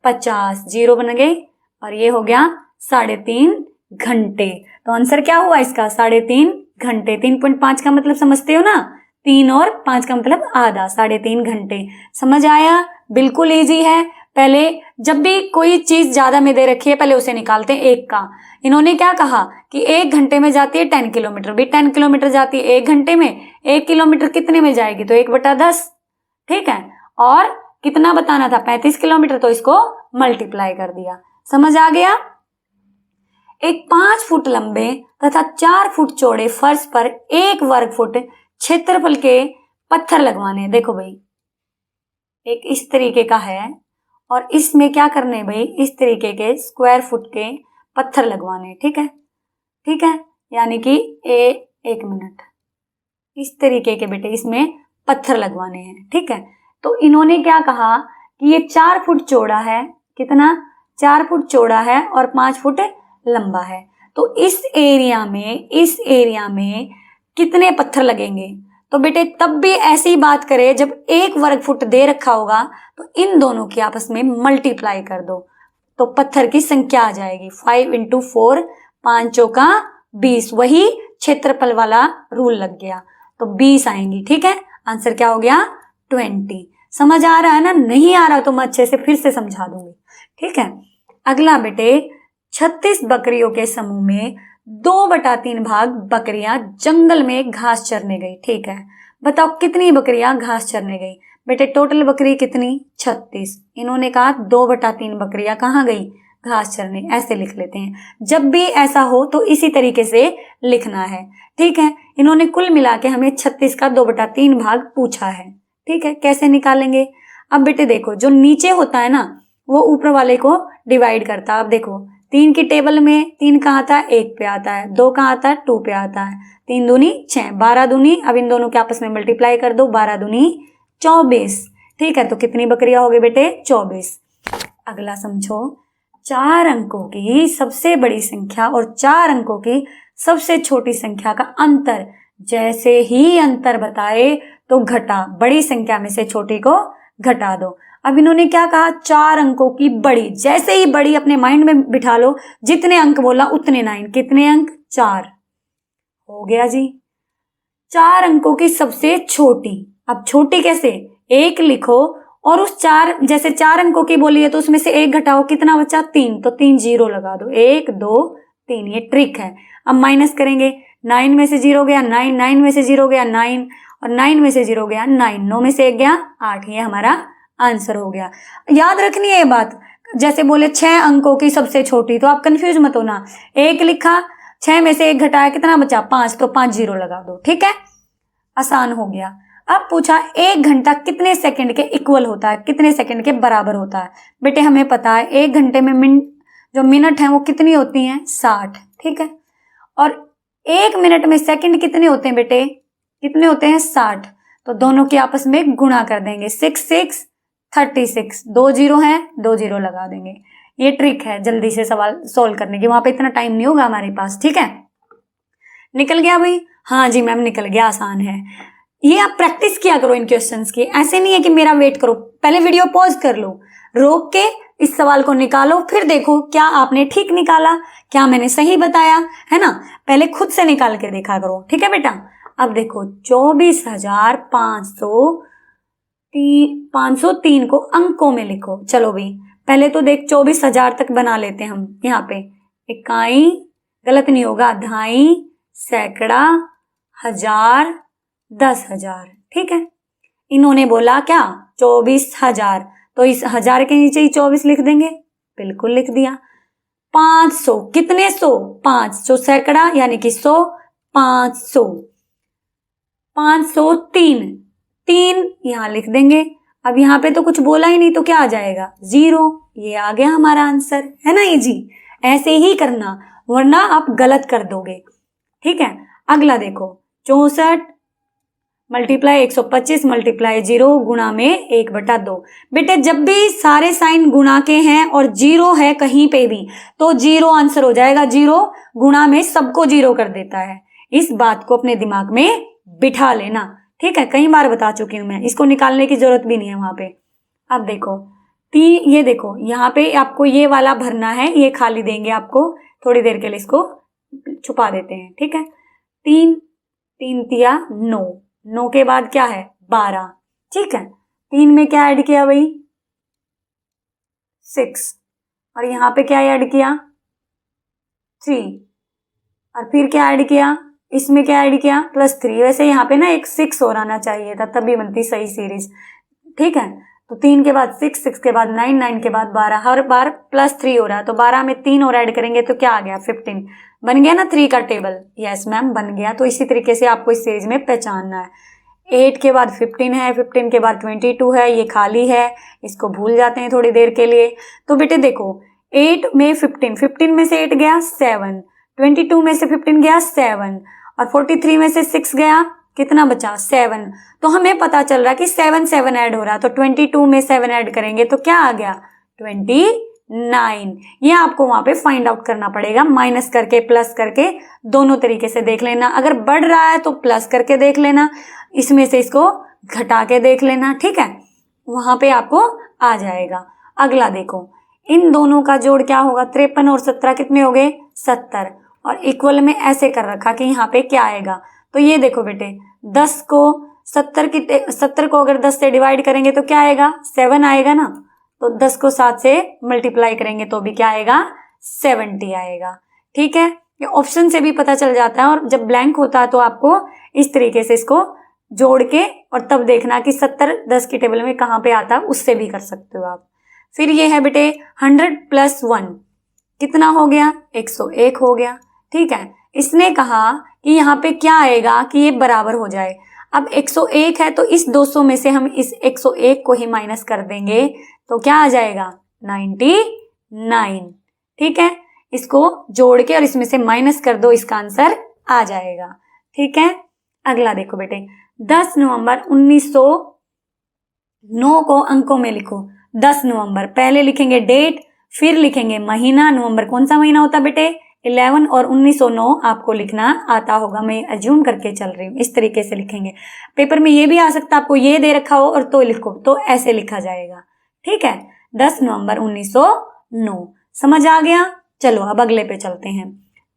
50, 0 बन गए, और ये हो गया 3.5 घंटे। तो आंसर क्या हुआ इसका? 3.5 घंटे। 3.5 का मतलब समझते हो ना? 3 और 5 का मतलब आधा, 3.5 घंटे। समझ आया? बिल्कुल इजी है। पहले जब भी कोई चीज ज्यादा में दे रखी है पहले उसे निकालते हैं एक का। इन्होंने क्या कहा कि 1 घंटे में जाती है 10 किलोमीटर, भी 10 किलोमीटर जाती है 1 घंटे में। 1 किलोमीटर कितने में जाएगी? तो 1/10। ठीक है, और कितना बताना था? 35 किलोमीटर, तो इसको मल्टीप्लाई कर दिया। समझ आ गया? एक 5 फुट लंबे तथा 4 फुट चौड़े फर्श पर 1 वर्ग फुट क्षेत्रफल के पत्थर लगवाने। देखो भाई, एक इस तरीके का है और इसमें क्या करने भाई? इस तरीके के स्क्वायर फुट के पत्थर लगवाने। ठीक है, ठीक है, यानी कि 1 मिनट, इस तरीके के बेटे इसमें पत्थर लगवाने हैं। ठीक है, तो इन्होंने क्या कहा कि ये 4 फुट चौड़ा है, कितना, 4 फुट चौड़ा है और 5 फुट लंबा है। तो इस एरिया में कितने पत्थर लगेंगे? तो बेटे तब भी ऐसी बात करें जब 1 वर्ग फुट दे रखा होगा तो इन दोनों की आपस में मल्टीप्लाई कर दो तो पत्थर की संख्या आ जाएगी। 5 × 4, 5 चौका 20, वही क्षेत्रफल वाला रूल लग गया, तो 20 आएंगी। ठीक है, आंसर क्या हो गया? 20। समझ आ रहा है ना? नहीं आ रहा तो मैं अच्छे से फिर से समझा दूंगी। ठीक है, अगला बेटे, 36 बकरियों के समूह में 2/3 भाग बकरियां जंगल में घास चरने गई। ठीक है, बताओ कितनी बकरियां घास चरने गई? बेटे टोटल बकरी कितनी? 36। इन्होंने कहा 2/3 बकरियां कहाँ गई? घास चरने। ऐसे लिख लेते हैं, जब भी ऐसा हो तो इसी तरीके से लिखना है। ठीक है, इन्होंने कुल मिला के हमें 36 का 2/3 भाग पूछा है। ठीक है, कैसे निकालेंगे? अब बेटे देखो, जो नीचे होता है ना वो ऊपर वाले को डिवाइड करता है। अब देखो 3 की टेबल में 3 कहाँ आता है? 1 पे आता है। 2 कहाँ आता है? 2 पे आता है। 3 दूनी 6, 12 दूनी, अब इन दोनों के आपस में मल्टीप्लाई कर दो, 12 दूनी 24। ठीक है, तो कितनी बकरियां हो गई बेटे? 24। अगला समझो, 4 अंकों की सबसे बड़ी संख्या और 4 अंकों की सबसे छोटी संख्या का अंतर। जैसे ही अंतर बताए तो घटा, बड़ी संख्या में से छोटी को घटा दो। अब इन्होंने क्या कहा? 4 अंकों की बड़ी। जैसे ही बड़ी अपने माइंड में बिठा लो, जितने अंक बोला उतने 9। कितने अंक? 4 हो गया जी। 4 अंकों की सबसे छोटी, अब छोटी कैसे? 1 लिखो और उस 4, जैसे 4 अंकों की बोली है तो उसमें से 1 घटाओ, कितना बचा? 3, तो 3 जीरो लगा दो। 1 2 3, ये ट्रिक है। अब माइनस करेंगे, 9 में से 0 गया 9, 9 में से 0 गया 9 और 9 में से 0 गया 9, 9 में से 1 गया 8। ये हमारा आंसर हो गया। याद रखनी है ये बात। जैसे बोले 6 अंकों की सबसे छोटी, तो आप कंफ्यूज मत होना। 1 लिखा, 6 में से 1 घटाया, कितना बचा? 5, तो 5 जीरो लगा दो। ठीक है, आसान हो गया। अब पूछा 1 घंटा कितने सेकंड के इक्वल होता है, कितने सेकंड के बराबर होता है? बेटे हमें पता है 1 घंटे में जो मिनट है वो कितनी होती हैं? 60। ठीक है, और 1 मिनट में सेकंड कितने होते हैं बेटे? कितने होते हैं? 60। तो दोनों के आपस में गुणा कर देंगे, 6 6 36, 2 जीरो हैं, 2 जीरो लगा देंगे। ये ट्रिक है जल्दी से सवाल सोल्व करने की, वहां पे इतना टाइम नहीं होगा हमारे पास। ठीक है, निकल गया भाई? हाँ जी मैम निकल गया, आसान है। ये आप प्रैक्टिस किया करो इन क्वेश्चंस की, ऐसे नहीं है कि मेरा वेट करो। पहले वीडियो पॉज कर लो, रोक के इस सवाल को निकालो, फिर देखो क्या आपने ठीक निकाला, क्या मैंने सही बताया, है ना? पहले खुद से निकाल के देखा करो। ठीक है बेटा, अब देखो 24,503 को अंकों में लिखो। चलो भाई, पहले तो देख 24,000 तक बना लेते हैं हम। यहाँ पे इकाई, गलत नहीं होगा, दहाई, सैकड़ा, हजार, 10,000। ठीक है, इन्होंने बोला क्या? 24,000, तो इस 1000 के नीचे ही 24 लिख देंगे। बिल्कुल लिख दिया। 500, कितने 100? 500 सैकड़ा यानी कि 100, 500। 503, 3 यहां लिख देंगे। अब यहाँ पे तो कुछ बोला ही नहीं तो क्या आ जाएगा? 0। ये आ गया हमारा आंसर, है ना इजी? ऐसे ही करना वरना आप गलत कर दोगे। ठीक है, अगला देखो 64 मल्टीप्लाई 125 मल्टीप्लाई 0 गुणा में 1/2। बेटे जब भी सारे साइन गुणा के हैं और 0 है कहीं पे भी तो 0 आंसर हो जाएगा। 0 गुणा में सबको 0 कर देता है। इस बात को अपने दिमाग में बिठा लेना। ठीक है, कई बार बता चुकी हूं मैं, इसको निकालने की जरूरत भी नहीं है वहां पे। अब देखो ये देखो यहाँ पे आपको ये वाला भरना है, ये खाली देंगे आपको थोड़ी देर के लिए, इसको छुपा देते हैं। ठीक है, 3 3 तिया 9, 9 के बाद क्या है? 12। ठीक है, 3 में क्या ऐड किया भाई? 6, और यहाँ पे क्या ऐड किया? 3, और फिर क्या ऐड किया? इसमें क्या ऐड किया? +3। वैसे यहाँ पे ना एक 6 और आना चाहिए था, तभी बनती सही सीरीज। ठीक है, तो 3 के बाद 6, 6 के बाद 9, 9 के बाद 12, हर बार +3 हो रहा है, तो 12 में 3 और ऐड करेंगे तो क्या आ गया? 15। बन गया ना 3 का टेबल? यस मैम बन गया। तो इसी तरीके से आपको इस सीरीज में पहचानना है। 8 के बाद 15 है, 15 के बाद 22 है, ये खाली है, इसको भूल जाते हैं थोड़ी देर के लिए। तो बेटे देखो 8 में 15, 15 में से 8 गया 7, 22 में से 15 गया 7, और 43 में से 6 गया कितना बचा 7। तो हमें पता चल रहा है कि 7 7 ऐड हो रहा है, तो 22 में 7 ऐड करेंगे तो क्या आ गया 29। ये आपको वहां पे फाइंड आउट करना पड़ेगा, माइनस करके प्लस करके दोनों तरीके से देख लेना। अगर बढ़ रहा है तो प्लस करके देख लेना, इसमें से इसको घटा के देख लेना, ठीक है, वहां पे आपको आ जाएगा। अगला देखो, इन दोनों का जोड़ क्या होगा, 53 और 17 कितने हो गए 70, और इक्वल में ऐसे कर रखा कि यहाँ पे क्या आएगा। तो ये देखो बेटे 10 को 70 को अगर 10 से डिवाइड करेंगे तो क्या आएगा 7 आएगा ना, तो 10 को 7 से मल्टीप्लाई करेंगे तो भी क्या आएगा 70 आएगा, ठीक है। ये ऑप्शन से भी पता चल जाता है, और जब ब्लैंक होता है तो आपको इस तरीके से इसको जोड़ के और तब देखना कि 70 10 की टेबल में कहाँ पे आता है, उससे भी कर सकते हो आप। फिर ये है बेटे 100 + 1 कितना हो गया 101 हो गया, ठीक है। इसने कहा कि यहाँ पे क्या आएगा कि ये बराबर हो जाए। अब 101 है तो इस 200 में से हम इस 101 को ही माइनस कर देंगे तो क्या आ जाएगा 99, ठीक है। इसको जोड़ के और इसमें से माइनस कर दो, इसका आंसर आ जाएगा, ठीक है। अगला देखो बेटे 10 नवंबर 1909 को अंकों में लिखो। 10 नवंबर पहले लिखेंगे डेट, फिर लिखेंगे महीना, नवंबर कौन सा महीना होता है बेटे 11, और 1909 आपको लिखना आता होगा, मैं अज्यूम करके चल रही हूँ। इस तरीके से लिखेंगे। पेपर में ये भी आ सकता है आपको ये दे रखा हो और तो लिखो, तो ऐसे लिखा जाएगा, ठीक है। 10 नवंबर 1909 समझ आ गया। चलो अब अगले पे चलते हैं।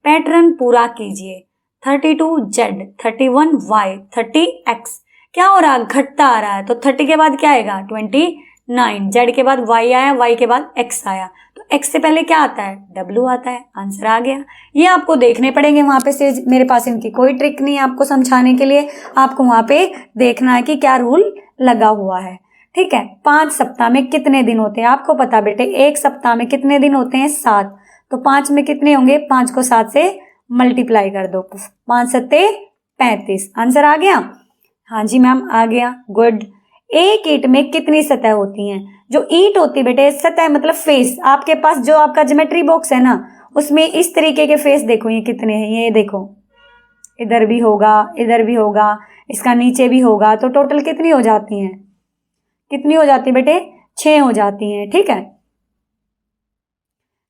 पैटर्न पूरा कीजिए। 32Z 31Y 30X क्या हो रहा है घटता आ रहा है, तो 30 के बाद क्या आएगा 29, Z के बाद Y आया, Y के बाद X आया, तो X से पहले क्या आता है W आता है, आंसर आ गया। ये आपको देखने पड़ेंगे वहां पे से, मेरे पास इनकी कोई ट्रिक नहीं है आपको समझाने के लिए, आपको वहां पे देखना है कि क्या रूल लगा हुआ है, ठीक है। 5 सप्ताह में कितने दिन होते हैं आपको पता बेटे, एक सप्ताह में कितने दिन होते हैं 7, तो 5 में कितने होंगे 5 को 7 से मल्टीप्लाई कर दो, 5 सत्ते 35, आंसर आ गया। हाँ जी मैम आ गया, गुड। एक ईंट में कितनी सतह होती हैं, जो ईंट होती बेटे सतह मतलब फेस, आपके पास जो आपका ज्योमेट्री बॉक्स है ना उसमें इस तरीके के फेस देखो ये कितने हैं, ये देखो इधर भी होगा इधर भी होगा इसका नीचे भी होगा, तो टोटल कितनी हो जाती हैं, कितनी हो जाती है बेटे 6 हो जाती हैं, ठीक है।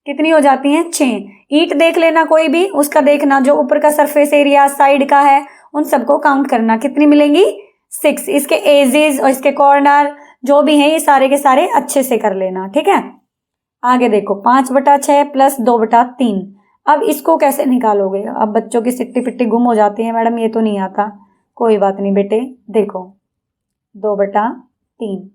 कितनी हो जाती हैं 6। ईंट देख लेना कोई भी, उसका देखना जो ऊपर का सरफेस एरिया साइड का है उन सबको काउंट करना, कितनी मिलेंगी 6। इसके एजेस और इसके कॉर्नर जो भी हैं ये सारे के सारे अच्छे से कर लेना, ठीक है। आगे देखो 5/6 + 2/3, अब इसको कैसे निकालोगे, अब बच्चों की सिट्टी पिट्टी गुम हो जाती है, मैडम ये तो नहीं आता, कोई बात नहीं बेटे, देखो 2/3।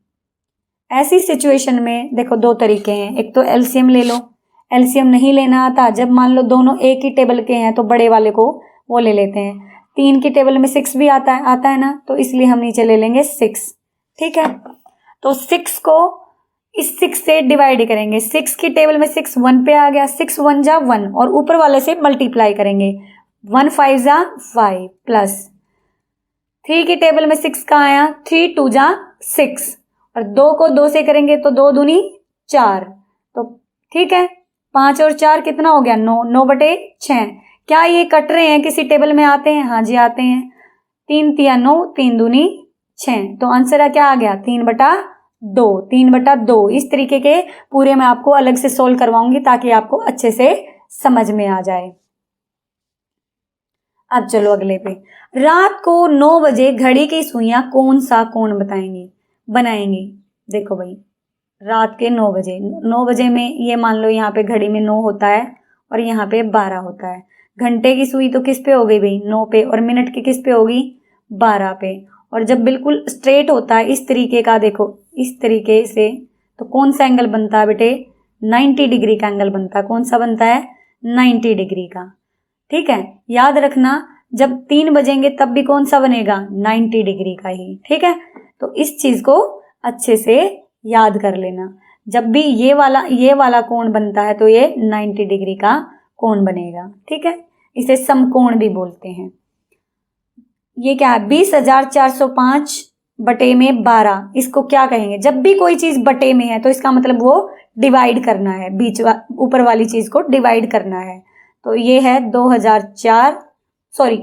ऐसी सिचुएशन में देखो 2 तरीके हैं, एक तो एलसीएम ले लो, एलसीएम नहीं लेना आता, जब मान लो दोनों एक ही टेबल के हैं तो बड़े वाले को वो ले लेते हैं। 3 की टेबल में 6 भी आता है ना, तो इसलिए हम नीचे ले लेंगे 6, ठीक है। तो 6 को इस 6 से डिवाइड करेंगे, 6 की टेबल में 6 1 पे आ गया, 6 1 जा 1 और ऊपर वाले से मल्टीप्लाई करेंगे, 1 5 जा 5 प्लस 3 की टेबल में 6 का आया, 3 2 जा 6 और 2 को 2 से करेंगे तो 2 दूनी 4, तो ठीक है। 5 और 4 कितना हो गया 9, 9/6। क्या ये कट रहे हैं किसी टेबल में आते हैं, हाँ जी आते हैं। 3 3 9, 3 दूनी 6, तो आंसर क्या आ गया 3/2, 3/2। इस तरीके के पूरे मैं आपको अलग से सोल्व करवाऊंगी ताकि आपको अच्छे से समझ में आ जाए। अब चलो अगले पे। रात को 9 बजे घड़ी की सुइयां कौन सा कोण बनाएंगी। देखो भाई रात के 9 बजे, 9 बजे में ये मान लो यहाँ पे घड़ी में 9 होता है और यहाँ पे 12 होता है। घंटे की सुई तो किस पे हो गई भाई 9 पे, और मिनट की किस पे होगी 12 पे। और जब बिल्कुल स्ट्रेट होता है इस तरीके का, देखो इस तरीके से, तो कौन सा एंगल बनता है बेटे 90 डिग्री का एंगल बनता है। कौन सा बनता है 90 डिग्री का, ठीक है। याद रखना जब 3 बजेंगे तब भी कौन सा बनेगा 90 डिग्री का ही, ठीक है। तो इस चीज को अच्छे से याद कर लेना, जब भी ये वाला कोण बनता है तो ये 90 डिग्री का कोण बनेगा, ठीक है। इसे समकोण भी बोलते हैं। ये क्या है 20,405 बटे में 12, इसको क्या कहेंगे। जब भी कोई चीज बटे में है तो इसका मतलब वो डिवाइड करना है, ऊपर वाली चीज को डिवाइड करना है। तो ये है 2004 सॉरी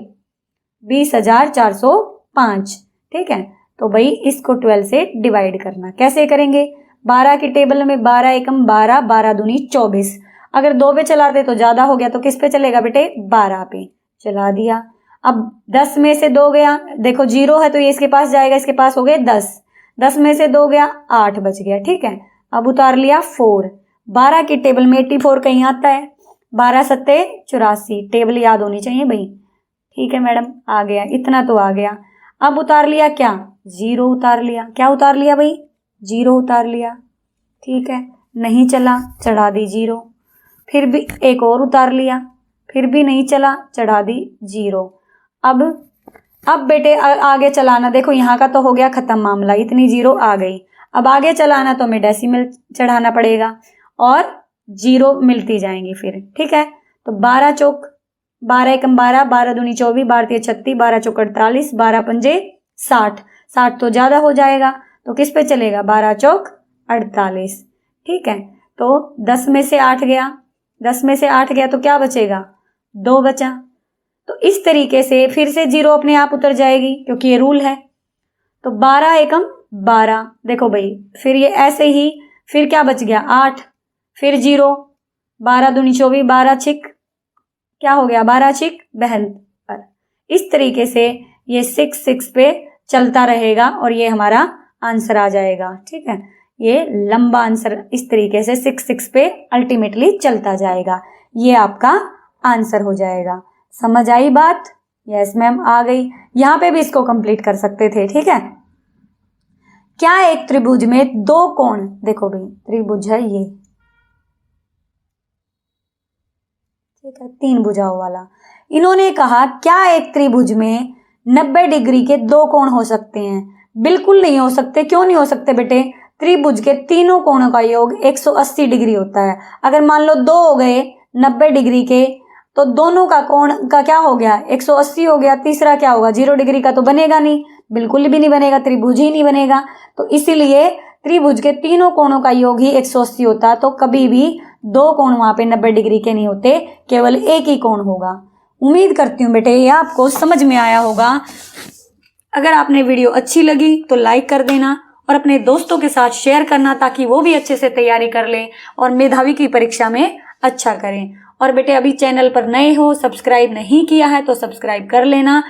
20,405 5। ठीक है, तो भाई इसको 12 से डिवाइड करना। कैसे करेंगे? 12 की टेबल में 12 एकम 12, 12 दूनी 24। अगर 2 पे चलाते तो ज्यादा हो गया, तो किस पे चलेगा बेटे? 12 पे चला दिया। अब 10 में से 2 गया, देखो 0 है तो ये इसके पास जाएगा, इसके पास हो गए 10। 10 में से 2 गया, 8 बच गया। ठीक है, अब उतार लिया 4। 12 की टेबल में 84 कहीं आता है? 12 सत्ते 84, टेबल याद होनी चाहिए भाई। ठीक है मैडम, आ गया, इतना तो आ गया। अब उतार लिया क्या? 0 उतार लिया। क्या उतार लिया भाई? 0 उतार लिया। ठीक है, नहीं चला, चढ़ा दी 0। फिर भी एक और उतार लिया, फिर भी नहीं चला, चढ़ा दी 0। अब बेटे आगे चलाना। देखो यहाँ का तो हो गया खत्म मामला, इतनी 0 आ गई। अब आगे चलाना तो हमें डेसिमल चढ़ाना पड़ेगा और 0 मिलती जाएंगी फिर। ठीक है, तो 12 चौक 12 एकम 12, 12 दूनी 24, 12 तिया 36, 12 चौक 48, 12 पंजे 60। 60 तो ज्यादा हो जाएगा, तो किस पे चलेगा? 12 चौक 48। ठीक है, तो 10 में से 8 गया, 10 में से 8 गया तो क्या बचेगा? 2 बचा। तो इस तरीके से फिर से 0 अपने आप उतर जाएगी, क्योंकि ये रूल है। तो 12 एकम 12, देखो भाई, फिर ये ऐसे ही, फिर क्या बच गया? 8, फिर 0, 12 दूनी 24, 12 छिक क्या हो गया? 12 छिक 72। इस तरीके से ये 6 पे चलता रहेगा और ये हमारा आंसर आ जाएगा। ठीक है, ये लंबा आंसर इस तरीके से 6 पे अल्टीमेटली चलता जाएगा। ये आपका आंसर हो जाएगा। समझ आई बात? यस मैम, आ गई। यहां पे भी इसको कंप्लीट कर सकते थे। ठीक है, क्या एक त्रिभुज में 2 कोण, देखो भाई त्रिभुज है ये, ठीक है, 3 भुजाओं वाला। इन्होंने कहा क्या एक त्रिभुज में 90 डिग्री के 2 कोण हो सकते हैं? बिल्कुल नहीं हो सकते। क्यों नहीं हो सकते बेटे? त्रिभुज के तीनों कोणों का योग 180 डिग्री होता है। अगर मान लो 2 हो गए 90 डिग्री के, तो दोनों का कोण का क्या हो गया? 180 हो गया। तीसरा क्या होगा? 0 डिग्री का तो बनेगा नहीं, बिल्कुल भी नहीं बनेगा, त्रिभुज ही नहीं बनेगा। तो इसीलिए त्रिभुज के तीनों कोणों का योग ही 180 होता। तो कभी भी 2 कोण वहां पे 90 डिग्री के नहीं होते, केवल एक ही कोण होगा। उम्मीद करती हूँ बेटे ये आपको समझ में आया होगा। अगर आपने वीडियो अच्छी लगी तो लाइक कर देना और अपने दोस्तों के साथ शेयर करना, ताकि वो भी अच्छे से तैयारी कर लें और मेधावी की परीक्षा में अच्छा करें। और बेटे अभी चैनल पर नए हो, सब्सक्राइब नहीं किया है तो सब्सक्राइब कर लेना,